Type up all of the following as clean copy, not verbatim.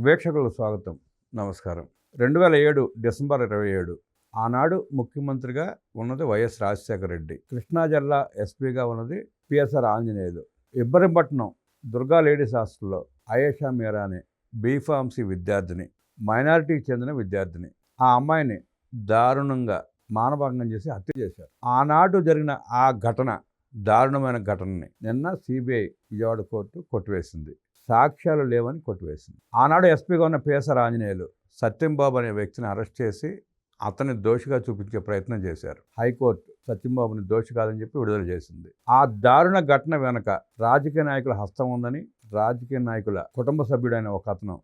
వీక్షకులకు స్వాగతం. నమస్కారం. 2007 డిసెంబర్ 27 ఆనాడు ముఖ్యమంత్రిగా ఉన్నది వైఎస్ రాజశేఖర రెడ్డి. కృష్ణా జిల్లా ఎస్పీగా ఉన్నది పిఎస్ఆర్ ఆంజనేయులు. ఇబ్రహీంపట్నం దుర్గా లేడీస్ హాస్టల్లో అయేషా మీరా అనే బీఫార్మసీ విద్యార్థిని, మైనారిటీకి చెందిన విద్యార్థిని. ఆ అమ్మాయిని దారుణంగా మానభంగం చేసి హత్య చేశారు. ఆనాడు జరిగిన ఆ ఘటన, దారుణమైన ఘటనని నిన్న సిబిఐ విజయవాడ కోర్టు కొట్టివేసింది. సాక్ష్యాలు లేవని కొట్టివేసింది. ఆనాడు ఎస్పీగా ఉన్న పిఎస్ఆర్ ఆంజనేయులు సత్యంబాబు అనే వ్యక్తిని అరెస్ట్ చేసి అతన్ని దోషిగా చూపించే ప్రయత్నం చేశారు. హైకోర్టు సత్యంబాబుని దోషి కాదని చెప్పి విడుదల చేసింది. ఆ దారుణ ఘటన వెనక రాజకీయ నాయకుల హస్తం ఉందని, రాజకీయ నాయకుల కుటుంబ సభ్యుడైన ఒక అతను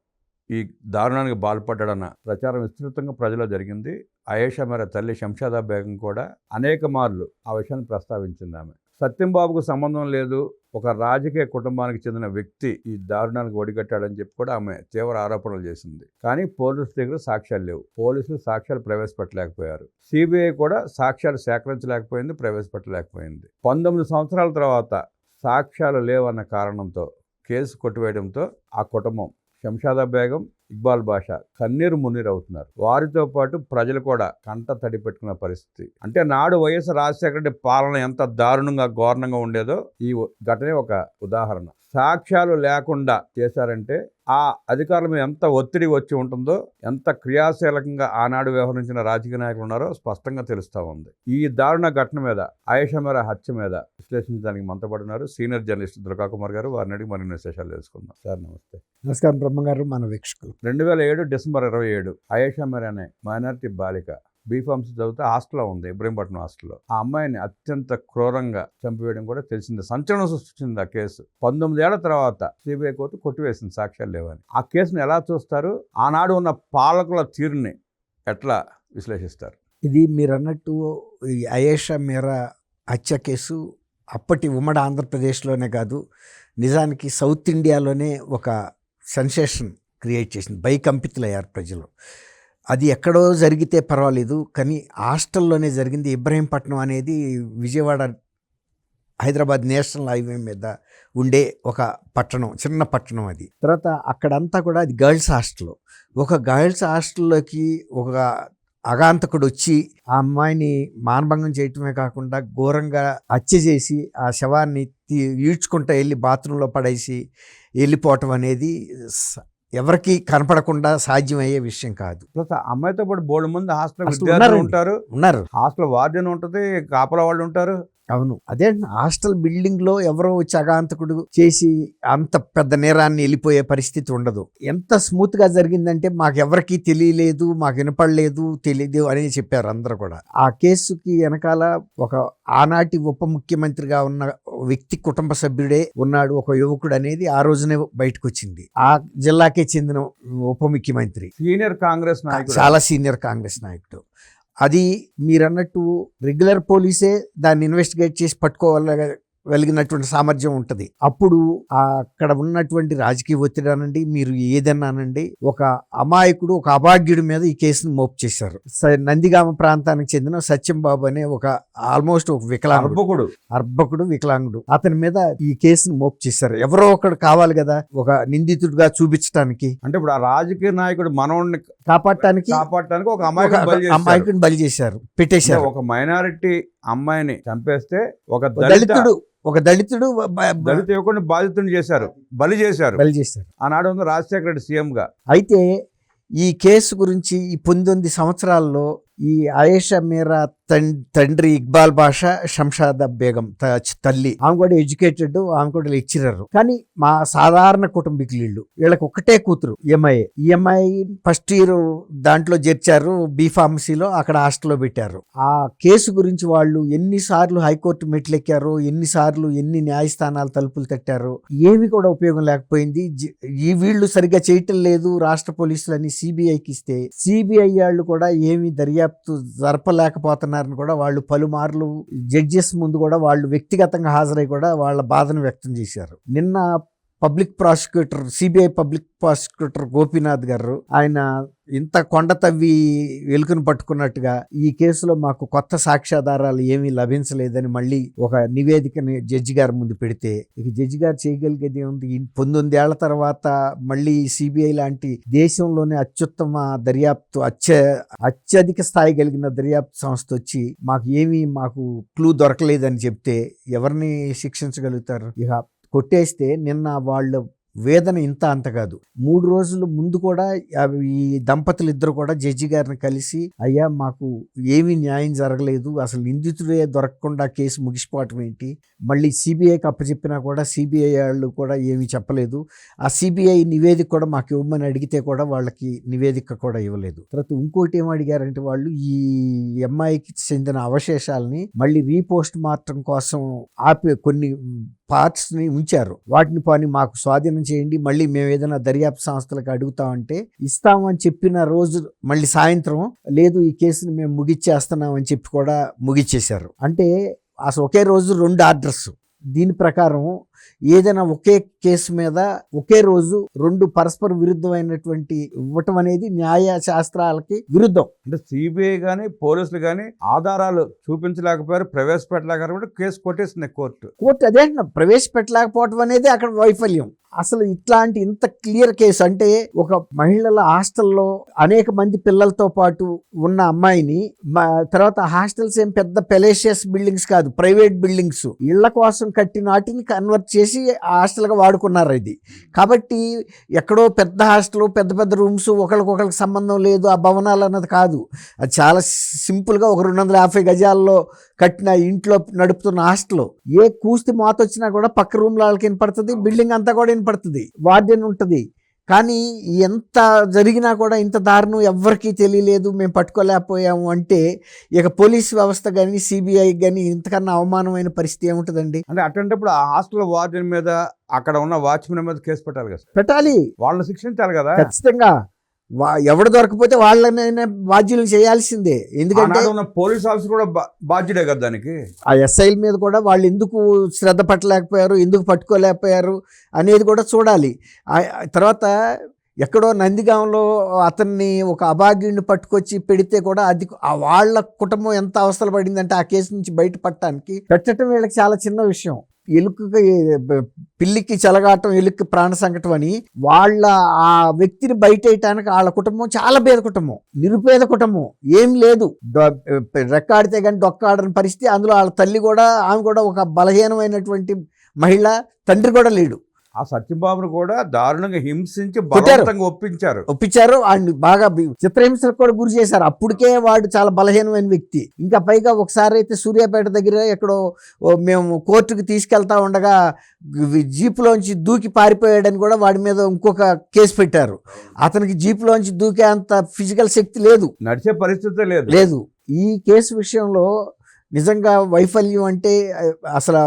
ఈ దారుణానికి బాల్పడ్డాడన్న ప్రచారం విస్తృతంగా ప్రజల్లో జరిగింది. అయేషా మీరా తల్లి శంషాదా బేగం కూడా అనేక మార్లు ఆ విషయాన్ని ప్రస్తావించింది. ఆమె సత్యంబాబుకు సంబంధం లేదు, ఒక రాజకీయ కుటుంబానికి చెందిన వ్యక్తి ఈ దారుణానికి ఒడిగట్టాడని చెప్పి కూడా ఆమె తీవ్ర ఆరోపణలు చేసింది. కానీ పోలీసుల దగ్గర సాక్ష్యాలు లేవు. పోలీసులు సాక్ష్యాలు ప్రవేశపెట్టలేకపోయారు. సిబిఐ కూడా సాక్ష్యాలు సేకరించలేకపోయింది, ప్రవేశపెట్టలేకపోయింది. 19 సంవత్సరాల తర్వాత సాక్ష్యాలు లేవన్న కారణంతో కేసు కొట్టివేయడంతో ఆ కుటుంబం శంషాదా బేగం, ఇక్బాల్ బాషా కన్నీరు మున్నీరు అవుతున్నారు. వారితో పాటు ప్రజలు కూడా కంట తడి పెట్టుకున్న పరిస్థితి. అంటే నాడు వైఎస్ రాజశేఖర రెడ్డి పాలన ఎంత దారుణంగా ఘోరంగా ఉండేదో ఈ ఘటనే ఒక ఉదాహరణ. సాక్ష్యాలు లేకుండా చేశారంటే ఆ అధికారుల మీద ఎంత ఒత్తిడి వచ్చి ఉంటుందో, ఎంత క్రియాశీలకంగా ఆనాడు వ్యవహరించిన రాజకీయ నాయకులు ఉన్నారో స్పష్టంగా తెలుస్తూ ఉంది. ఈ దారుణ ఘటన మీద, అయేషా మీరా హత్య మీద విశ్లేషించడానికి మనతో పాటు ఉన్నారు సీనియర్ జర్నలిస్ట్ దుర్గా కుమార్ గారు. వారిని అడిగి మరిన్ని విశేషాలు తెలుసుకుందాం. సార్ నమస్తే. నమస్కారం బ్రహ్మగారు, మన వీక్షకులు. 2007 డిసెంబర్ 27 అయేషా మీరా అనే మైనారిటీ బాలిక బీఫార్మసీ చదివితే హాస్టల్లో ఉంది, ఇబ్రహీంపట్నం హాస్టల్లో. ఆ అమ్మాయిని అత్యంత క్రూరంగా చంపివేయడం కూడా తెలిసింది. సంచలనం సృష్టించింది ఆ కేసు. 19 ఏళ్ల తర్వాత సిబిఐ కోర్టు కొట్టివేసింది సాక్ష్యాలు లేవని. ఆ కేసును ఎలా చూస్తారు? ఆనాడు ఉన్న పాలకుల తీరుని ఎట్లా విశ్లేషిస్తారు? ఇది మీరు అన్నట్టు ఈ అయేషా మీరా హత్య కేసు అప్పటి ఉమ్మడి ఆంధ్రప్రదేశ్లోనే కాదు, నిజానికి సౌత్ ఇండియాలోనే ఒక సెన్సేషన్ క్రియేట్ చేసింది. భయకంపితులయ్యారు ప్రజలు. అది ఎక్కడో జరిగితే పర్వాలేదు, కానీ హాస్టల్లోనే జరిగింది. ఇబ్రహీంపట్నం అనేది విజయవాడ హైదరాబాద్ నేషనల్ హైవే మీద ఉండే ఒక పట్టణం, చిన్న పట్టణం అది. తర్వాత అక్కడంతా కూడా అది గర్ల్స్ హాస్టల్. ఒక గర్ల్స్ హాస్టల్లోకి ఒక అగాంతకుడు వచ్చి ఆ అమ్మాయిని మానభంగం చేయటమే కాకుండా ఘోరంగా హత్య చేసి ఆ శవాన్ని ఈడ్చుకుంటూ వెళ్ళి బాత్రూంలో పడేసి వెళ్ళిపోవటం అనేది ఎవరికి కనపడకుండా సాధ్యమయ్యే విషయం కాదు. ప్లస్ అమ్మాయితో పాటు బోర్డు మంది హాస్టల్ విద్యార్థులు ఉన్నారు. హాస్టల్ వార్డెన్ ఉంటుంది, కాపలా వాళ్ళు ఉంటారు. అవును, అదే హాస్టల్ బిల్డింగ్లో ఎవరో వచ్చి అగాంతకుడు చేసి అంత పెద్ద నేరాన్ని వెళ్ళిపోయే పరిస్థితి ఉండదు. ఎంత స్మూత్గా జరిగిందంటే మాకు ఎవరికి తెలియలేదు, మాకు వినపడలేదు, తెలియదు అని చెప్పారు అందరూ కూడా. ఆ కేసుకి వెనకాల ఒక ఆనాటి ఉప ముఖ్యమంత్రిగా ఉన్న వ్యక్తి కుటుంబ సభ్యుడే ఉన్నాడు, ఒక యువకుడు అనేది ఆ రోజునే బయటకు వచ్చింది. ఆ జిల్లాకే చెందిన ఉప ముఖ్యమంత్రి, సీనియర్ కాంగ్రెస్ నాయకుడు, చాలా సీనియర్ కాంగ్రెస్ నాయకుడు. అది మీరన్నట్టు రెగ్యులర్ పోలీసే దాన్ని ఇన్వెస్టిగేట్ చేసి పట్టుకోగలిగినటువంటి సామర్థ్యం ఉంటుంది. అప్పుడు అక్కడ ఉన్నటువంటి రాజకీయ ఒత్తిడి అనండి, మీరు ఏదన్నానండి, ఒక అమాయకుడు, ఒక అభాగ్యుడి మీద ఈ కేసును మోపు చేశారు. నందిగామ ప్రాంతానికి చెందిన సత్యంబాబు అనే ఒక ఆల్మోస్ట్ ఒక అర్భకుడు వికలాంగుడు, అతని మీద ఈ కేసును మోపు చేశారు. ఎవరో ఒకడు కావాలి కదా ఒక నిందితుడిగా చూపించడానికి. అంటే ఇప్పుడు ఆ రాజకీయ నాయకుడు మనోడిని కాపాడటానికి ఒక అమాయకుడిని బలి చేశారు, పెట్టేశారు. ఒక మైనారిటీ అమ్మాయిని చంపేస్తే ఒక దళితుడు యువకుడిని బాధితుని చేశారు, బలి చేశారు. ఆనాడు ఉంది రాజశేఖర రెడ్డి సీఎంగా. అయితే ఈ కేసు గురించి ఈ 19 సంవత్సరాల్లో ఈ అయేషా మీరా తండ్రి ఇక్బాల్ బాషా, శంషాదా బేగం తల్లి, ఆమె కూడా ఎడ్యుకేటెడ్, ఆమె కూడా లెక్చరర్. కానీ మా సాధారణ కుటుంబీకులు వీళ్ళకి ఒక్కటే కూతురు ఈఎంఐ ఫస్ట్ ఇయర్ దాంట్లో చేర్చారు, బీఫార్మసీలో అక్కడ హాస్టల్లో పెట్టారు. ఆ కేసు గురించి వాళ్ళు ఎన్నిసార్లు హైకోర్టు మెట్లెక్కారు, ఎన్ని న్యాయస్థానాలు తలుపులు తట్టారు, ఏమి కూడా ఉపయోగం లేకపోయింది. ఈ వీళ్ళు సరిగ్గా చేయటం లేదు రాష్ట్ర పోలీసులని సిబిఐకి ఇస్తే, సిబిఐ వాళ్ళు కూడా ఏమి దర్యాప్తు జరపలేకపోతున్నారని కూడా వాళ్ళు పలుమార్లు జడ్జెస్ ముందు కూడా వాళ్ళు వ్యక్తిగతంగా హాజరై కూడా వాళ్ళ బాధను వ్యక్తం చేశారు. నిన్న public prosecutor, CBI public prosecutor Gopinath గారు, ఆయన ఇంత కొండ తవ్వి వెలుకను పట్టుకున్నట్టుగా ఈ కేసులో మాకు కొత్త సాక్ష్యాధారాలు ఏమీ లభించలేదని మళ్ళీ ఒక నివేదికని జడ్జి గారి ముందు పెడితే, ఇక జడ్జి గారు చేయగలిగేది ఏముంది? 19 ఏళ్ల తర్వాత మళ్ళీ సిబిఐ లాంటి దేశంలోనే అత్యుత్తమ దర్యాప్తు అత్యధిక స్థాయి కలిగిన దర్యాప్తు సంస్థ వచ్చి మాకు క్లూ దొరకలేదని చెప్తే ఎవరిని శిక్షించగలుగుతారు? ఇక కొట్టేస్తే నిన్న వాళ్ళ వేదన ఇంత అంత కాదు. 3 రోజుల ముందు కూడా ఈ దంపతులు ఇద్దరు కూడా జడ్జి గారిని కలిసి, అయ్యా మాకు ఏమీ న్యాయం జరగలేదు, అసలు నిందితుడే దొరకకుండా కేసు ముగిసిపోవటం ఏంటి, మళ్ళీ సిబిఐకి అప్పచెప్పినా కూడా సిబిఐ వాళ్ళు కూడా ఏమీ చెప్పలేదు, ఆ సిబిఐ నివేదిక కూడా మాకు ఇవ్వమని అడిగితే కూడా వాళ్ళకి నివేదిక కూడా ఇవ్వలేదు. తర్వాత ఇంకోటి ఏం అడిగారంటే వాళ్ళు ఈ అమ్మాయికి చెందిన అవశేషాలని మళ్ళీ రీపోస్ట్ మార్టం కోసం కొన్ని పార్ట్స్ ని ఉంచారు, వాటిని పని మాకు స్వాధీనం చేయండి, మళ్ళీ మేము ఏదైనా దర్యాప్తు సంస్థలకు అడుగుతామంటే ఇస్తామని చెప్పిన రోజు మళ్ళీ సాయంత్రం లేదు ఈ కేసుని మేము ముగిచ్చేస్తున్నామని చెప్పి కూడా ముగిచ్చేశారు. అంటే అసలు ఒకే రోజు 2 ఆర్డర్స్. దీని ప్రకారం ఏదైనా ఒకే కేసు మీద ఒకే రోజు 2 పరస్పర విరుద్ధమైనటువంటి ఇవ్వటం అనేది న్యాయ శాస్త్రాలకి విరుద్ధం. అంటే సిబిఐ కానీ పోలీసులు కానీ ఆధారాలు చూపించలేకపోయారు, ప్రవేశపెట్టలేకపోయారు, కేసు కొట్టేసింది కోర్టు. అదే ప్రవేశపెట్టలేకపోవటం అనేది అక్కడ వైఫల్యం. అసలు ఇట్లాంటి ఇంత క్లియర్ కేసు అంటే ఒక మహిళల హాస్టల్లో అనేక మంది పిల్లలతో పాటు ఉన్న అమ్మాయిని, తర్వాత హాస్టల్స్ ఏం పెద్ద పెలేషియస్ బిల్డింగ్స్ కాదు, ప్రైవేట్ బిల్డింగ్స్, ఇళ్ల కోసం కట్టిన వాటిని కన్వర్ట్ చేసి హాస్టల్గా వాడుకున్నారు. ఇది కాబట్టి ఎక్కడో పెద్ద హాస్టల్, పెద్ద పెద్ద రూమ్స్, ఒకరికొకరికి సంబంధం లేదు ఆ భవనాలు అన్నది కాదు. అది చాలా సింపుల్గా ఒక 250 గజాల్లో కట్టిన ఇంట్లో నడుపుతున్న హాస్టల్. ఏ కూస్తి మోత వచ్చినా కూడా పక్క రూమ్లో వాళ్ళకి వినపడుతుంది, బిల్డింగ్ అంతా కూడా వినపడుతుంది, వార్డెన్ ఉంటుంది. కానీ ఎంత జరిగినా కూడా ఇంత దారుణం ఎవ్వరికీ తెలియలేదు, మేము పట్టుకోలేకపోయాము అంటే ఇక పోలీస్ వ్యవస్థ కానీ సిబిఐ కానీ ఇంతకన్నా అవమానమైన పరిస్థితి ఏముంటుందండి? అంటే అటువంటిప్పుడు ఆ హాస్టల్ వార్డెన్ మీద, అక్కడ ఉన్న వాచ్మెన్ మీద కేసు పెట్టాలి కదా, పెట్టాలి, వాళ్ళని శిక్షించాలి కదా ఖచ్చితంగా. ఎవడు దొరకపోతే వాళ్ళనైనా బాధ్యులు చేయాల్సిందే. ఎందుకంటే పోలీస్ ఆఫీసర్ కూడా బాధ్యుడే కదా దానికి. ఆ ఎస్ఐల మీద కూడా వాళ్ళు ఎందుకు శ్రద్ధ పట్టలేకపోయారు, ఎందుకు పట్టుకోలేకపోయారు అనేది కూడా చూడాలి. తర్వాత ఎక్కడో నందిగాంలో అతన్ని ఒక అభాగ్యుడిని పట్టుకొచ్చి పెడితే కూడా అది వాళ్ళ కుటుంబం ఎంత అవస్థలు పడిందంటే ఆ కేసు నుంచి బయటపడటానికి. పెట్టడం వీళ్ళకి చాలా చిన్న విషయం. ఎలుకకి, పిల్లికి చెలగాటం, ఎలుక్కి ప్రాణ సంకటం అని వాళ్ళ ఆ వ్యక్తిని బయటేయటానికి వాళ్ళ కుటుంబం చాలా పేద కుటుంబం, నిరుపేద కుటుంబం, ఏం లేదు, రెక్కాడితే కానీ డొక్కాడని పరిస్థితి. అందులో వాళ్ళ తల్లి కూడా, ఆమె కూడా ఒక బలహీనమైనటువంటి మహిళ, తండ్రి కూడా లేడు. ఆ సత్యబాబును కూడా దారుణంగా హింసించి బలవంతంగా ఒప్పించారు. ఆయన బాగా చిత్రహింసలకు కూడా గురి చేశారు. అప్పటికే వాడు చాలా బలహీనమైన వ్యక్తి. ఇంకా పైగా ఒకసారి అయితే సూర్యాపేట దగ్గర ఎక్కడో మేము కోర్టుకు తీసుకెళ్తా ఉండగా జీపులోంచి దూకి పారిపోయాడని కూడా వాడి మీద ఇంకొక కేసు పెట్టారు. అతనికి జీపులోంచి దూకే అంత ఫిజికల్ శక్తి లేదు, నడిచే పరిస్థితి లేదు. ఈ కేసు విషయంలో నిజంగా వైఫల్యం అంటే అసలు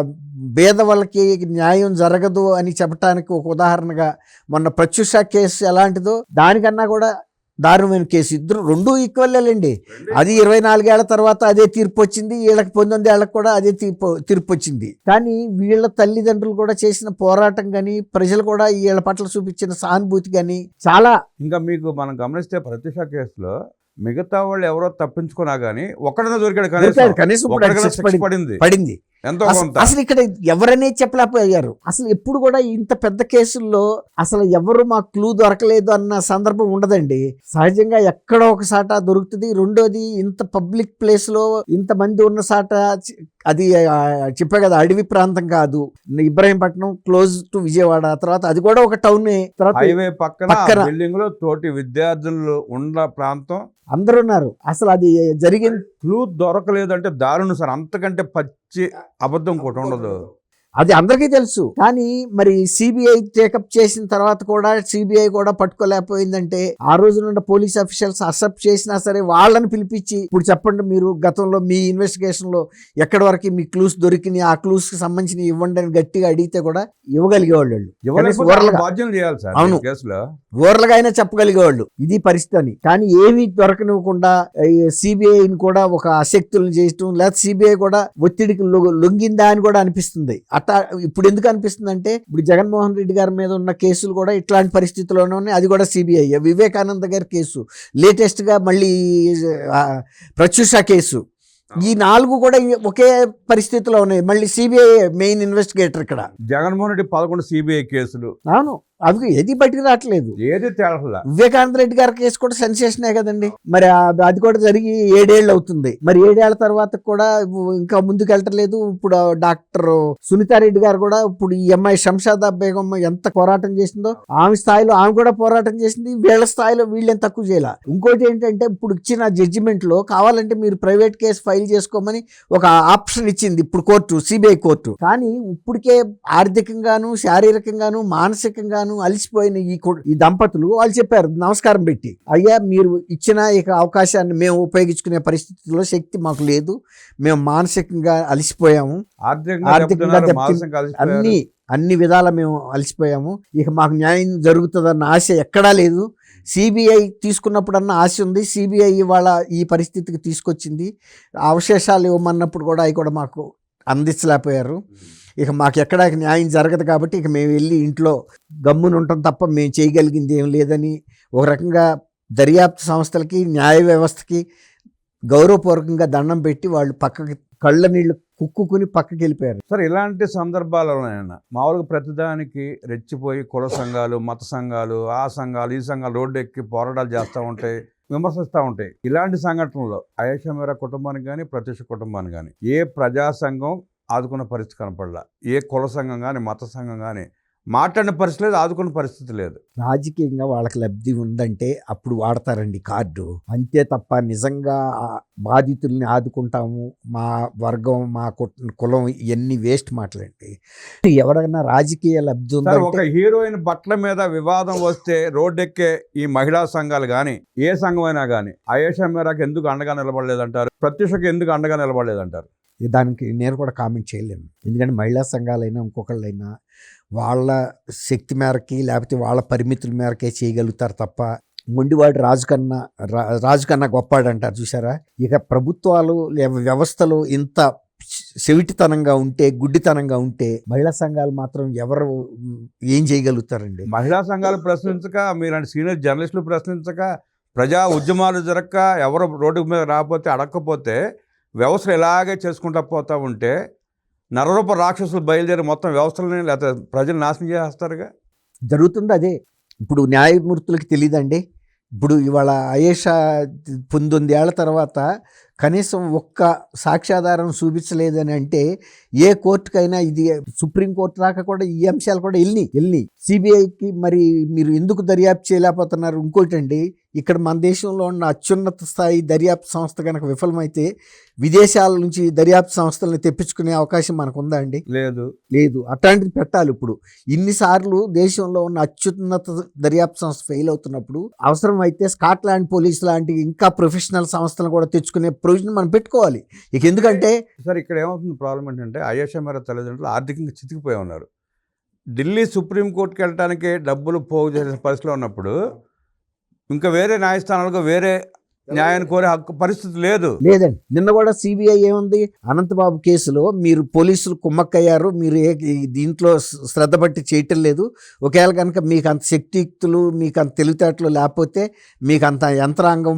పేద వాళ్ళకి న్యాయం జరగదు అని చెప్పడానికి ఒక ఉదాహరణగా మొన్న ప్రత్యుష కేసు ఎలాంటిదో దానికన్నా కూడా దారుణమైన కేసు. రెండు ఈక్వల్లేండి. అది 24 ఏళ్ల తర్వాత అదే తీర్పు వచ్చింది, వీళ్ళకి 19 ఏళ్ళకి కూడా అదే తీర్పు వచ్చింది. కానీ వీళ్ళ తల్లిదండ్రులు కూడా చేసిన పోరాటం కానీ, ప్రజలు కూడా వీళ్ళ పట్ల చూపించిన సానుభూతి కానీ చాలా. ఇంకా మీకు మనం గమనిస్తే ప్రత్యుష కేసులో మిగతా వాళ్ళు ఎవరో తప్పించుకున్నా గానీ ఒకడనే దొరికాడు, కనీసం పడింది. అసలు ఇక్కడ ఎవరనే చెప్పలేకపోయారు. అసలు ఎప్పుడు కూడా ఇంత పెద్ద కేసుల్లో అసలు ఎవరు మా క్లూ దొరకలేదు అన్న సందర్భం ఉండదండి. సహజంగా ఎక్కడో ఒక సాట దొరుకుతుంది. రెండోది ఇంత పబ్లిక్ ప్లేస్ లో ఇంతమంది ఉన్న సాట, అది చెప్పే కదా అడవి ప్రాంతం కాదు, ఇబ్రాహీంపట్నం క్లోజ్ టు విజయవాడ, తర్వాత అది కూడా ఒక టౌన్, హైవే పక్కన బిల్డింగ్ లో తోటి విద్యార్థులు ఉన్న ప్రాంతం, అందరు ఉన్నారు. అసలు అది జరిగింది క్లూ దొరకలేదు అంటే దారుణం సార్. అంతకంటే పచ్చి అబద్ధం కూడా ఉండదు. అది అందరికీ తెలుసు. కానీ మరి సిబిఐ టేకప్ చేసిన తర్వాత కూడా సిబిఐ కూడా పట్టుకోలేకపోయిందంటే ఆ రోజు నుండి పోలీస్ అఫీషియల్స్ అసెప్ట్ చేసినా సరే వాళ్ళని పిలిపించి, ఇప్పుడు చెప్పండి మీరు గతంలో మీ ఇన్వెస్టిగేషన్ లో ఎక్కడి వరకు మీ క్లూస్ దొరికినాయి, ఆ క్లూస్ కి సంబంధించి ఇవ్వండి అని గట్టిగా అడిగితే కూడా ఇవ్వగలిగేవాళ్ళు. అవును, ఓవర్లుగా అయినా చెప్పగలిగేవాళ్ళు ఇది పరిస్థితి అని. కానీ ఏమీ దొరకనివ్వకుండా సిబిఐని కూడా ఒక అశక్తులను చేయటం, లేదా సిబిఐ కూడా ఒత్తిడికి లొంగిందా అని కూడా అనిపిస్తుంది. అట్లా ఇప్పుడు ఎందుకు అనిపిస్తుందంటే ఇప్పుడు జగన్మోహన్ రెడ్డి గారి మీద ఉన్న కేసులు కూడా ఇట్లాంటి పరిస్థితుల్లోనే ఉన్నాయి. అది కూడా సిబిఐ. వివేకానంద గారి కేసు, లేటెస్ట్గా మళ్ళీ ప్రత్యూష కేసు, ఈ 4 కూడా ఒకే పరిస్థితిలో ఉన్నాయి. మళ్ళీ సిబిఐ మెయిన్ ఇన్వెస్టిగేటర్ ఇక్కడ. జగన్మోహన్ రెడ్డి 11 సిబిఐ కేసులు, అవును, అవి ఏది బయటికి రావట్లేదు. ఏది తేలట్లా. వివేకానంద రెడ్డి గారి కేసు కూడా సెన్సేషనే కదండి. మరి అది కూడా జరిగి 7 ఏళ్ళు అవుతుంది. మరి 7 ఏళ్ల తర్వాత కూడా ఇంకా ముందుకు వెళ్ళట్లేదు. ఇప్పుడు డాక్టర్ సునీతారెడ్డి గారు కూడా ఇప్పుడు ఈ అమ్మాయి శంషాదా బేగం ఎంత పోరాటం చేసిందో ఆమె స్థాయిలో ఆమె కూడా పోరాటం చేసింది. వీళ్ళ స్థాయిలో వీళ్ళేం తక్కువ చేయాల. ఇంకోటి ఏంటంటే ఇప్పుడు ఇచ్చిన జడ్జిమెంట్ లో కావాలంటే మీరు ప్రైవేట్ కేసు ఫైల్ చేసుకోమని ఒక ఆప్షన్ ఇచ్చింది ఇప్పుడు కోర్టు, సిబిఐ కోర్టు. కానీ ఇప్పటికే ఆర్థికంగాను శారీరకంగాను మానసికంగాను అలసిపోయిన ఈ దంపతులు వాళ్ళు చెప్పారు నమస్కారం పెట్టి, అయ్యా మీరు ఇచ్చిన ఇక అవకాశాన్ని మేము ఉపయోగించుకునే పరిస్థితుల్లో శక్తి మాకు లేదు, మేము మానసికంగా అలిసిపోయాము, ఆర్థికంగా అన్ని విధాల మేము అలసిపోయాము, ఇక మాకు న్యాయం జరుగుతుందన్న ఆశ ఎక్కడా లేదు. సిబిఐ తీసుకున్నప్పుడన్నా ఆశ ఉంది. సిబిఐ ఇవాళ ఈ పరిస్థితికి తీసుకొచ్చింది. అవశేషాలు ఇవ్వమన్నప్పుడు కూడా అవి కూడా మాకు అందించలేకపోయారు. ఇక మాకు ఎక్కడా న్యాయం జరగదు కాబట్టి ఇక మేము వెళ్ళి ఇంట్లో గమ్మున ఉంటాం తప్ప మేము చేయగలిగింది ఏం లేదని ఒక రకంగా దర్యాప్తు సంస్థలకి న్యాయ వ్యవస్థకి గౌరవపూర్వకంగా దండం పెట్టి వాళ్ళు పక్కకి కళ్ళ నీళ్లు కుక్కుని పక్కకి వెళ్ళిపోయారు. సార్, ఇలాంటి సందర్భాలలోనైనా మామూలుగా ప్రతిదానికి రెచ్చిపోయి కుల సంఘాలు, మత సంఘాలు, ఆ సంఘాలు, ఈ సంఘాలు రోడ్డు ఎక్కి పోరాటాలు చేస్తూ ఉంటాయి, విమర్శిస్తూ ఉంటాయి. ఇలాంటి సంఘటనలో ఆయేషా మీరా కుటుంబానికి కానీ ప్రత్యూష కుటుంబానికి కానీ ఏ ప్రజా సంఘం ఆదుకున్న పరిస్థితి కనపడలా. ఏ కుల సంఘం కానీ మత సంఘం కానీ మాట్లాడిన పరిస్థితి లేదు, ఆదుకున్న పరిస్థితి లేదు. రాజకీయంగా వాళ్ళకి లబ్ధి ఉందంటే అప్పుడు వాడతారండి కార్డు, అంతే తప్ప నిజంగా బాధితుల్ని ఆదుకుంటాము మా వర్గం మా కులం ఇవన్నీ వేస్ట్ మాటలండి. ఎవరైనా రాజకీయ లబ్ధి ఉందంటే ఒక హీరోయిన్ బట్టల మీద వివాదం వస్తే రోడ్డెక్కే ఈ మహిళా సంఘాలు కానీ ఏ సంఘం అయినా కానీ ఆయేషా మీరాకి ఎందుకు అండగా నిలబడలేదంటారు? ప్రత్యూషకి ఎందుకు అండగా నిలబడలేదంటారు? దానికి నేను కూడా కామెంట్ చేయలేను. ఎందుకంటే మహిళా సంఘాలైనా ఇంకొకళ్ళైనా వాళ్ళ శక్తి మేరకి లేకపోతే వాళ్ళ పరిమితుల మేరకే చేయగలుగుతారు తప్ప మొండివాడు రాజు కన్నా గొప్పాడు అంటారు చూసారా. ఇక ప్రభుత్వాలు వ్యవస్థలు ఇంత చెవిటితనంగా ఉంటే, గుడ్డితనంగా ఉంటే మహిళా సంఘాలు మాత్రం ఎవరు ఏం చేయగలుగుతారండి? మహిళా సంఘాలు ప్రశ్నించక, మీలాంటి సీనియర్ జర్నలిస్టులు ప్రశ్నించక, ప్రజా ఉద్యమాలు జరగక, ఎవరు రోడ్డు మీద రాకపోతే అడగకపోతే వ్యవస్థలు ఇలాగే చేసుకుంటూ పోతూ ఉంటే నరరూప రాక్షసులు బయలుదేరి మొత్తం వ్యవస్థలని లేకపోతే ప్రజలు నాశనం చేస్తారుగా. జరుగుతుంది అదే. ఇప్పుడు న్యాయమూర్తులకి తెలియదండి. ఇప్పుడు ఇవాళ ఆయేషా 19 ఏళ్ల తర్వాత కనీసం ఒక్క సాక్ష్యాధారం చూపించలేదని అంటే ఏ కోర్టుకైనా, ఇది సుప్రీంకోర్టు దాకా కూడా ఈ అంశాలు కూడా వెళ్ళి సిబిఐకి మరి మీరు ఎందుకు దర్యాప్తు చేయలేకపోతున్నారు? ఇంకోటండి, ఇక్కడ మన దేశంలో ఉన్న అత్యున్నత స్థాయి దర్యాప్తు సంస్థ కనుక విఫలమైతే విదేశాల నుంచి దర్యాప్తు సంస్థలను తెప్పించుకునే అవకాశం మనకు ఉందా అండి? లేదు. అట్లాంటిది పెట్టాలి. ఇప్పుడు ఇన్నిసార్లు దేశంలో ఉన్న అత్యున్నత దర్యాప్తు సంస్థ ఫెయిల్ అవుతున్నప్పుడు అవసరం అయితే స్కాట్లాండ్ పోలీస్ లాంటి ఇంకా ప్రొఫెషనల్ సంస్థలను కూడా తెచ్చుకునే ప్రొవిజన్ మనం పెట్టుకోవాలి. ఇక ఎందుకంటే సార్, ఇక్కడ ఏమవుతుంది ప్రాబ్లం ఏంటంటే ఆయేషా మీరా తల్లిదండ్రులు ఆర్థికంగా చితికిపోయి ఉన్నారు. ఢిల్లీ సుప్రీంకోర్టుకి వెళ్ళటానికే డబ్బులు పోగు చేసిన పరిస్థితిలో ఉన్నప్పుడు ఇంకా వేరే న్యాయస్థానాలకు వేరే న్యాయాన్ని కోరే హక్కు పరిస్థితి లేదండి. నిన్న కూడా సిబిఐ ఏముంది, అనంతబాబు కేసులో మీరు పోలీసులు కుమ్మక్కయ్యారు, మీరు దీంట్లో శ్రద్ధ పట్టి చేయటం లేదు, ఒకవేళ కనుక మీకు అంత శక్తియుక్తులు మీకు అంత తెలివితేటలు లేకపోతే మీకు అంత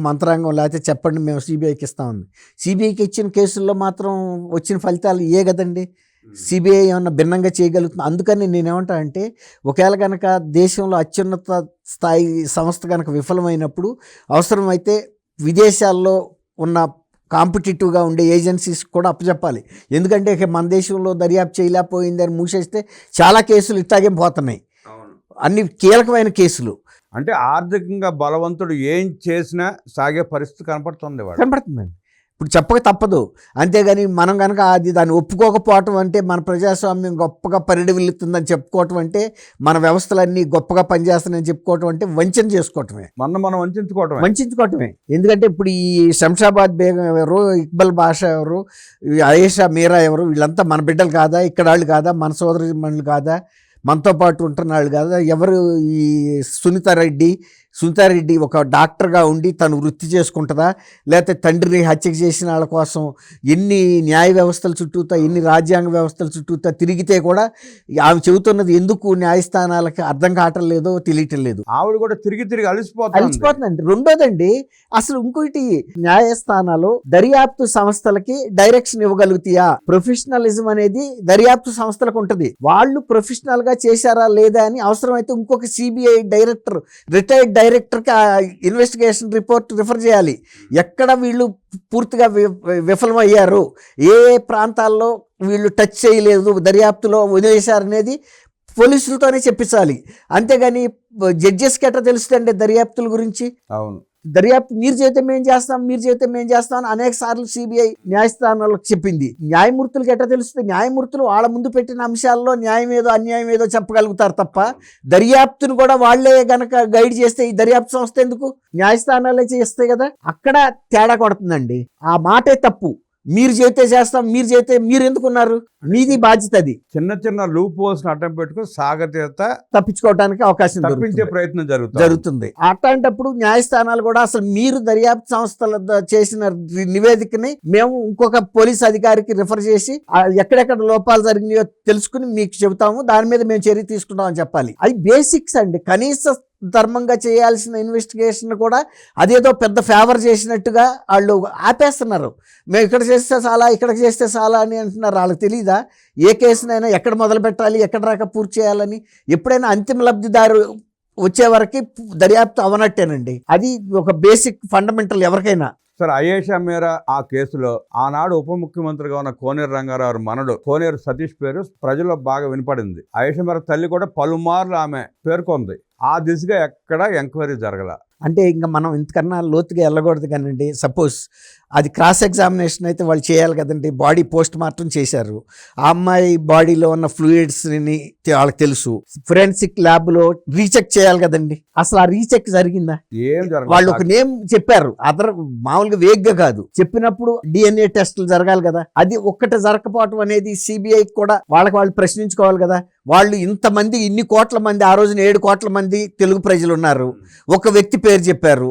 మంత్రాంగం లేకపోతే చెప్పండి, మేము సిబిఐకి ఇస్తామంది. సిబిఐకి ఇచ్చిన కేసుల్లో మాత్రం వచ్చిన ఫలితాలు ఏ కదండి. సిబిఐ ఏమన్నా భిన్నంగా చేయగలుగుతుంది. అందుకని నేనేమంటా అంటే ఒకవేళ కనుక దేశంలో అత్యున్నత స్థాయి సంస్థ కనుక విఫలమైనప్పుడు అవసరమైతే విదేశాల్లో ఉన్న కాంపిటేటివ్గా ఉండే ఏజెన్సీస్ కూడా అప్పచెప్పాలి. ఎందుకంటే మన దేశంలో దర్యాప్తు చేయలేకపోయిందని మూసేస్తే చాలా కేసులు ఇట్లాగే పోతున్నాయి, అన్ని కీలకమైన కేసులు. అంటే ఆర్థికంగా బలవంతుడు ఏం చేసినా సాగే పరిస్థితి కనపడుతుందండి. ఇప్పుడు చెప్పక తప్పదు. అంతేగాని మనం కనుక దాన్ని ఒప్పుకోకపోవటం అంటే మన ప్రజాస్వామ్యం గొప్పగా పరిడవిల్లుతుందని చెప్పుకోవటం అంటే, మన వ్యవస్థలన్నీ గొప్పగా పనిచేస్తున్నాయని చెప్పుకోవటం అంటే వంచన చేసుకోవటమే, మనం వంచుకోవటమే. ఎందుకంటే ఇప్పుడు ఈ శంషాబాద్ బేగం ఎవరు, ఇక్బల్ బాషా ఎవరు, ఆయేషా మీరా ఎవరు, వీళ్ళంతా మన బిడ్డలు కాదా, ఇక్కడ వాళ్ళు కాదా, మన సోదరి మనులు కాదా, మనతో పాటు ఉంటున్న వాళ్ళు కాదా, ఎవరు ఈ సునీతారెడ్డి, సునీతారెడ్డి ఒక డాక్టర్గా ఉండి తను వృత్తి చేసుకుంటుందా, లేకపోతే తండ్రిని హత్య చేసిన వాళ్ళ కోసం ఎన్ని న్యాయ వ్యవస్థల చుట్టూతా, ఎన్ని రాజ్యాంగ వ్యవస్థల చుట్టూతా తిరిగితే కూడా ఆమె చెబుతున్నది ఎందుకు న్యాయస్థానాలకి అర్థం కావటం లేదో తెలియటం లేదు. ఆవిడ కూడా తిరిగి అలసిపోతుందండి. రెండోదండి, అసలు ఇంకోటి, న్యాయస్థానాలు దర్యాప్తు సంస్థలకి డైరెక్షన్ ఇవ్వగలుగుతాయా? ప్రొఫెషనలిజం అనేది దర్యాప్తు సంస్థలకు ఉంటుంది. వాళ్ళు ప్రొఫెషనల్ గా చేశారా లేదా అని అవసరమైతే ఇంకొక సిబిఐ డైరెక్టర్, రిటైర్డ్ డైరెక్టర్కి ఆ ఇన్వెస్టిగేషన్ రిపోర్ట్ రిఫర్ చేయాలి. ఎక్కడ వీళ్ళు పూర్తిగా విఫలమయ్యారు, ఏ ఏ ప్రాంతాల్లో వీళ్ళు టచ్ చేయలేదు, దర్యాప్తులో వదిలేశారనేది పోలీసులతోనే చెప్పించాలి. అంతేగాని జడ్జెస్కి ఎట్లా తెలుస్తుందండి దర్యాప్తుల గురించి? అవును, దర్యాప్తు మీరు చేస్తే మేము చేస్తాం, మీరు చేస్తే మేము చేస్తాం అని అనేక సార్లు సిబిఐ న్యాయస్థానాలకు చెప్పింది. న్యాయమూర్తులకు ఎట్లా తెలుస్తుంది? న్యాయమూర్తులు వాళ్ళ ముందు పెట్టిన అంశాల్లో న్యాయం ఏదో అన్యాయం ఏదో చెప్పగలుగుతారు తప్ప, దర్యాప్తును కూడా వాళ్లే గనక గైడ్ చేస్తే ఈ దర్యాప్తు సంస్థ ఎందుకు? న్యాయస్థానాలే చేస్తాయి కదా. అక్కడ తేడా కొడుతుందండి. ఆ మాటే తప్పు. మీరు చేస్తే చేస్తాం, మీరు చేస్తే మీరు ఎందుకున్నారు? మీది బాధ్యత. అది చిన్న లూప్ హోల్స్ అడ్డం పెట్టుకుని సాగతీత తప్పించుకోవడానికి అవకాశం తప్పించే ప్రయత్నం జరుగుతుంది. అట్లాంటప్పుడు న్యాయస్థానాలు కూడా అసలు మీరు దర్యాప్తు సంస్థల చేసిన నివేదికని మేము ఇంకొక పోలీస్ అధికారికి రిఫర్ చేసి ఎక్కడెక్కడ లోపాలు జరిగినాయో తెలుసుకుని మీకు చెబుతాము, దాని మీద మేము చర్య తీసుకుంటాం అని చెప్పాలి. అది బేసిక్స్ అండి. కనీస ధర్మంగా చేయాల్సిన ఇన్వెస్టిగేషన్ కూడా అదేదో పెద్ద ఫేవర్ చేసినట్టుగా వాళ్ళు ఆపేస్తున్నారు. మేము ఇక్కడ చేస్తే చాలా, ఇక్కడ చేస్తే చాలా అని అంటున్నారు. వాళ్ళకి తెలీదా ఏ కేసునైనా ఎక్కడ మొదలు పెట్టాలి, ఎక్కడ దాకా పూర్తి చేయాలని? ఎప్పుడైనా అంతిమ లబ్ధిదారు వచ్చే వరకు దర్యాప్తు అవనట్టేనండి. అది ఒక బేసిక్ ఫండమెంటల్ ఎవరికైనా. సార్, అయేషా మీరా ఆ కేసులో ఆనాడు ఉప ముఖ్యమంత్రిగా ఉన్న కోనేరు రంగారావు మనడు కోనేరు సతీష్ పేరు ప్రజల్లో బాగా వినపడింది. అయేషా మీరా తల్లి కూడా పలుమార్లు ఆమె పేర్కొంది. ఆ దిశగా ఎక్కడ ఎంక్వైరీ జరగల. అంటే ఇంకా మనం ఇంతకన్నా లోతుగా వెళ్ళకూడదు కానండి. సపోజ్ అది క్రాస్ ఎగ్జామినేషన్ అయితే వాళ్ళు చేయాలి కదండి. బాడీ పోస్ట్ మార్టం చేశారు. ఆ అమ్మాయి బాడీలో ఉన్న ఫ్లూయిడ్స్ని వాళ్ళకి తెలుసు. ఫోరెన్సిక్ ల్యాబ్లో రీచెక్ చేయాలి కదండి. అసలు ఆ రీచెక్ జరిగిందా? ఏం జరగదు. వాళ్ళు ఒక నేమ్ చెప్పారు, మామూలుగా వేగ్గా కాదు, చెప్పినప్పుడు డిఎన్ఏ టెస్టులు జరగాలి కదా. అది ఒక్కటే జరగకపోవటం అనేది సిబిఐ కూడా వాళ్ళు ప్రశ్నించుకోవాలి కదా. వాళ్ళు ఇంతమంది, ఇన్ని కోట్ల మంది, ఆ రోజున 7 కోట్ల మంది తెలుగు ప్రజలు ఉన్నారు. ఒక వ్యక్తి పేరు చెప్పారు.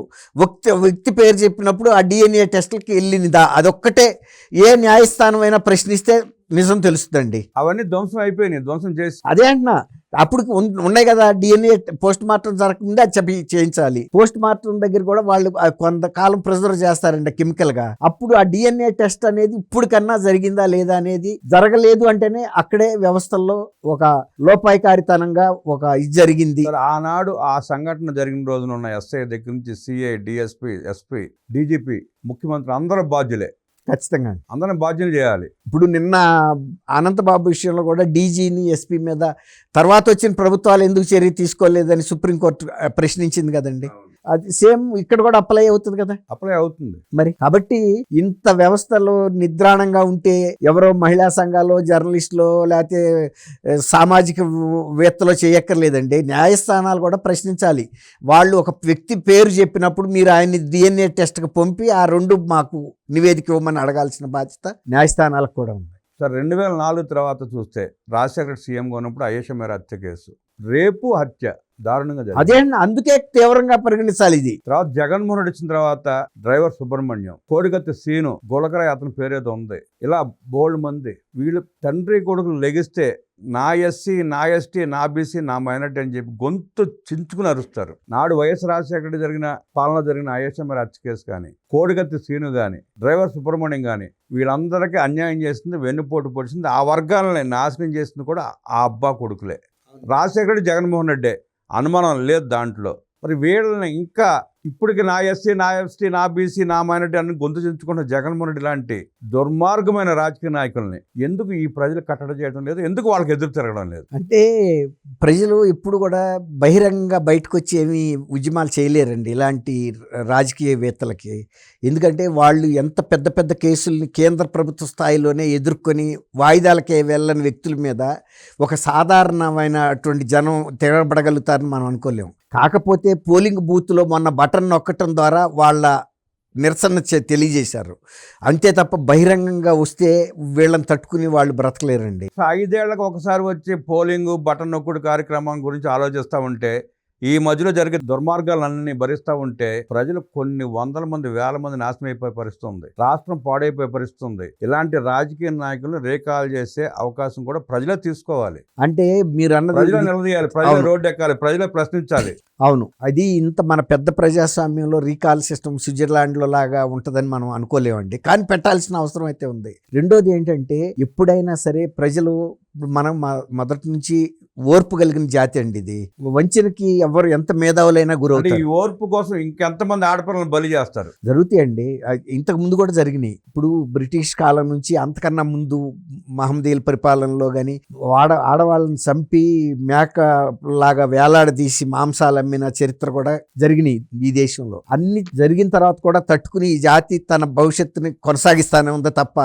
వ్యక్తి పేరు చెప్పినప్పుడు ఆ డిఎన్ఏ టెస్టులకి వెళ్ళిందా? అదొక్కటే ఏ న్యాయస్థానం అయినా ప్రశ్నిస్తే నిజం తెలుస్తుందండి. అవన్నీ ధ్వంసం అయిపోయినాయి, ధ్వంసం చేసి. అదే అంటున్నా, అప్పుడు ఉన్నాయి కదా డిఎన్ఏ పోస్ట్ మార్టం జరగకముందే అది చేయించాలి. పోస్ట్ మార్టం దగ్గర కూడా వాళ్ళు కొంతకాలం ప్రిజర్వ్ చేస్తారండి కెమికల్ గా. అప్పుడు ఆ డిఎన్ఏ టెస్ట్ అనేది ఇప్పుడు కన్నా జరిగిందా లేదా అనేది జరగలేదు అంటేనే అక్కడే వ్యవస్థల్లో ఒక లోపాయికారితనంగా ఒక ఇది జరిగింది. ఆనాడు ఆ సంఘటన జరిగిన రోజున ఉన్న ఎస్ఐ దగ్గర నుంచి సిఐ, డిఎస్పీ, ఎస్పీ, డీజీపీ, ముఖ్యమంత్రి అందరూ బాధ్యులే. ఖచ్చితంగా అందరం బాధ్యతలు చేయాలి. ఇప్పుడు నిన్న అనంతబాబు విషయంలో కూడా డీజీని, ఎస్పీ మీద తర్వాత వచ్చిన ప్రభుత్వాలు ఎందుకు చర్య తీసుకోలేదని సుప్రీంకోర్టు ప్రశ్నించింది కదండి. అది సేమ్ ఇక్కడ కూడా అప్లై అవుతుంది కదా. అప్లై అవుతుంది మరి. కాబట్టి ఇంత వ్యవస్థలో నిద్రాణంగా ఉంటే ఎవరో మహిళా సంఘాలు, జర్నలిస్టులు, లేకపోతే సామాజిక వేత్తలో చేయక్కర్లేదండి. న్యాయస్థానాలు కూడా ప్రశ్నించాలి. వాళ్ళు ఒక వ్యక్తి పేరు చెప్పినప్పుడు మీరు ఆయన్ని డిఎన్ఏ టెస్ట్కి పంపి ఆ 2 మాకు నివేదిక ఇవ్వమని అడగాల్సిన బాధ్యత న్యాయస్థానాలకు కూడా ఉంది. సార్, 2004 తర్వాత చూస్తే రాజశేఖర సీఎంగా ఉన్నప్పుడు అయేషా మీరా హత్య కేసు, రేపు హత్య దారుణంగా జరిగింది. అదే అందుకే తీవ్రంగా పరిగణించాలి. ఇది తర్వాత జగన్మోహన్ రెడ్డి వచ్చిన తర్వాత డ్రైవర్ సుబ్రహ్మణ్యం, కోడిగత్తి సీను, గోలకరాయ్ అతని పేరేదో ఉంది, ఇలా బోల్డ్ మంది వీళ్ళు తండ్రి కొడుకులు లెగిస్తే నా ఎస్సీ, నా ఎస్టీ, నా బీసీ, నా మైనార్టీ అని చెప్పి గొంతు చించుకుని అరుస్తారు. నాడు వైఎస్ రాజశేఖర రెడ్డి జరిగిన పాలన జరిగిన అయేషా మీరా హత్య కేసు కానీ, కోడిగత్తి సీను కానీ, డ్రైవర్ సుబ్రహ్మణ్యం కానీ వీళ్ళందరికీ అన్యాయం చేసింది, వెన్నుపోటు పొడిచింది, ఆ వర్గాలని నాశనం చేసింది కూడా ఆ అబ్బా కొడుకులే. రాజశేఖర రెడ్డి, జగన్మోహన్ రెడ్డి, అనుమానం లేదు దాంట్లో. మరి వీళ్ళని ఇంకా ఇప్పటికి నా ఎస్సీ, నా ఎస్టీ, నా బీసీ, నా మైనార్టీ అని గొంతు చించుకున్న జగన్మోహన్ రెడ్డి లాంటి దుర్మార్గమైన రాజకీయ నాయకుల్ని ఎందుకు ఈ ప్రజలు కట్టడి చేయడం లేదు? ఎందుకు వాళ్ళకి ఎదురు తిరగడం లేదు? అంటే ప్రజలు ఇప్పుడు కూడా బహిరంగంగా బయటకు వచ్చి ఏమి ఉద్యమాలు చేయలేరండి ఇలాంటి రాజకీయవేత్తలకి. ఎందుకంటే వాళ్ళు ఎంత పెద్ద పెద్ద కేసుల్ని కేంద్ర ప్రభుత్వ స్థాయిలోనే ఎదుర్కొని వాయిదాలకే వెళ్ళని వ్యక్తుల మీద ఒక సాధారణమైనటువంటి జనం తిరగబడగలుగుతారని మనం అనుకోలేము. కాకపోతే పోలింగ్ బూత్లో మొన్న బటన్ నొక్కటం ద్వారా వాళ్ళ నిరసన తెలియజేశారు అంతే తప్ప బహిరంగంగా వస్తే వీళ్ళని తట్టుకుని వాళ్ళు బ్రతకలేరండి. 5 ఏళ్లకు ఒకసారి వచ్చి పోలింగ్ బటన్ నొక్కుడు కార్యక్రమం గురించి ఆలోచిస్తూ ఉంటే ఈ మధ్యలో జరిగే దుర్మార్గాలన్నీ భరిస్తూ ఉంటే ప్రజలు కొన్ని వందల మంది, వేల మంది నాశనం అయిపోయే పరిస్థితి ఉంది. రాష్ట్రం పాడైపోయే పరిస్థితి ఉంది. ఇలాంటి రాజకీయ నాయకులను రీకాల్ చేసే అవకాశం కూడా ప్రజలే తీసుకోవాలి. అంటే మీరు అన్నది ప్రజలు నిలదీయాలి, ప్రజలు రోడ్డు ఎక్కాలి, ప్రజలే ప్రశ్నించాలి. అవును, అది ఇంత మన పెద్ద ప్రజాస్వామ్యంలో రీకాల్ సిస్టమ్ స్విట్జర్లాండ్లో లాగా ఉంటుందని మనం అనుకోలేమండి, కానీ పెట్టాల్సిన అవసరం అయితే ఉంది. రెండోది ఏంటంటే ఎప్పుడైనా సరే ప్రజలు, మనం మొదటి నుంచి ఓర్పు కలిగిన జాతి అండి ఇది. వంచనకి ఎవరు ఎంత మేధావులైనా అంటే గురవుతారు. ఈ ఓర్పు కోసం ఇంకెంతమంది ఆడపిల్లలను బలి చేస్తారు. జరుగుతాయి. ఇంతకు ముందు కూడా జరిగినాయి. ఇప్పుడు బ్రిటిష్ కాలం నుంచి అంతకన్నా ముందు మహమ్మదీయుల పరిపాలనలో కానీ ఆడవాళ్ళని చంపి మేక లాగా వేలాడదీసి మాంసాలు అమ్మిన చరిత్ర కూడా జరిగినాయి ఈ దేశంలో. అన్ని జరిగిన తర్వాత కూడా తట్టుకుని ఈ జాతి తన భవిష్యత్తుని కొనసాగిస్తానే ఉందా తప్ప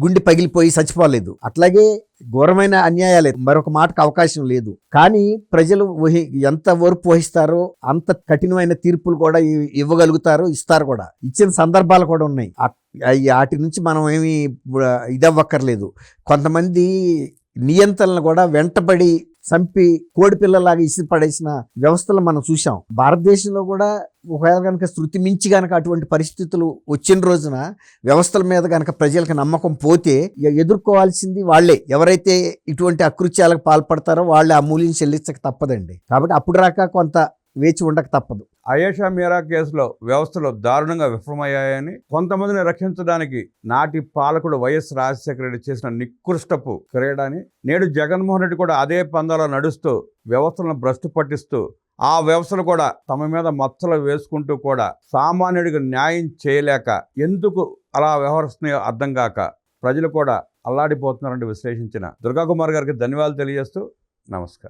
గుండె పగిలిపోయి చచ్చిపోలేదు. అట్లాగే ఘోరమైన అన్యాయాలే, మరొక మాటకు అవకాశం లేదు. కానీ ప్రజలు ఎంత ఓర్పు వహిస్తారో అంత కఠినమైన తీర్పులు కూడా ఇవ్వగలుగుతారు, ఇస్తారు కూడా. ఇచ్చిన సందర్భాలు కూడా ఉన్నాయి. వాటి నుంచి మనం ఏమి ఇదవ్వక్కర్లేదు. కొంతమంది నియంత్రణలు కూడా వెంటబడి చంపి కోడి పిల్లలాగా ఇసి పడేసిన వ్యవస్థలు మనం చూసాం. భారతదేశంలో కూడా ఒకవేళ కనుక శృతి మించి కనుక అటువంటి పరిస్థితులు వచ్చిన రోజున వ్యవస్థల మీద కనుక ప్రజలకు నమ్మకం పోతే ఎదుర్కోవాల్సింది వాళ్ళే. ఎవరైతే ఇటువంటి అకృత్యాలకు పాల్పడతారో వాళ్ళే ఆ మూల్యం చెల్లించక తప్పదండి. కాబట్టి అప్పుడు రాక కొంత వేచి ఉండక తప్పదు. అయేషా మీరా కేసులో వ్యవస్థలు దారుణంగా విఫలమయ్యాయని, కొంతమందిని రక్షించడానికి నాటి పాలకుడు వైఎస్ రాజశేఖర రెడ్డి చేసిన నికృష్టపు క్రీడని నేడు జగన్మోహన్ రెడ్డి కూడా అదే పందాలో నడుస్తూ వ్యవస్థలను భ్రష్టు పట్టిస్తూ, ఆ వ్యవస్థలు కూడా తమ మీద మచ్చలు వేసుకుంటూ కూడా సామాన్యుడికి న్యాయం చేయలేక ఎందుకు అలా వ్యవహరిస్తున్నాయో అర్థం కాక ప్రజలు కూడా అల్లాడిపోతున్నారంటూ విశ్లేషించిన దుర్గాకుమార్ గారికి ధన్యవాదాలు తెలియజేస్తూ నమస్కారం.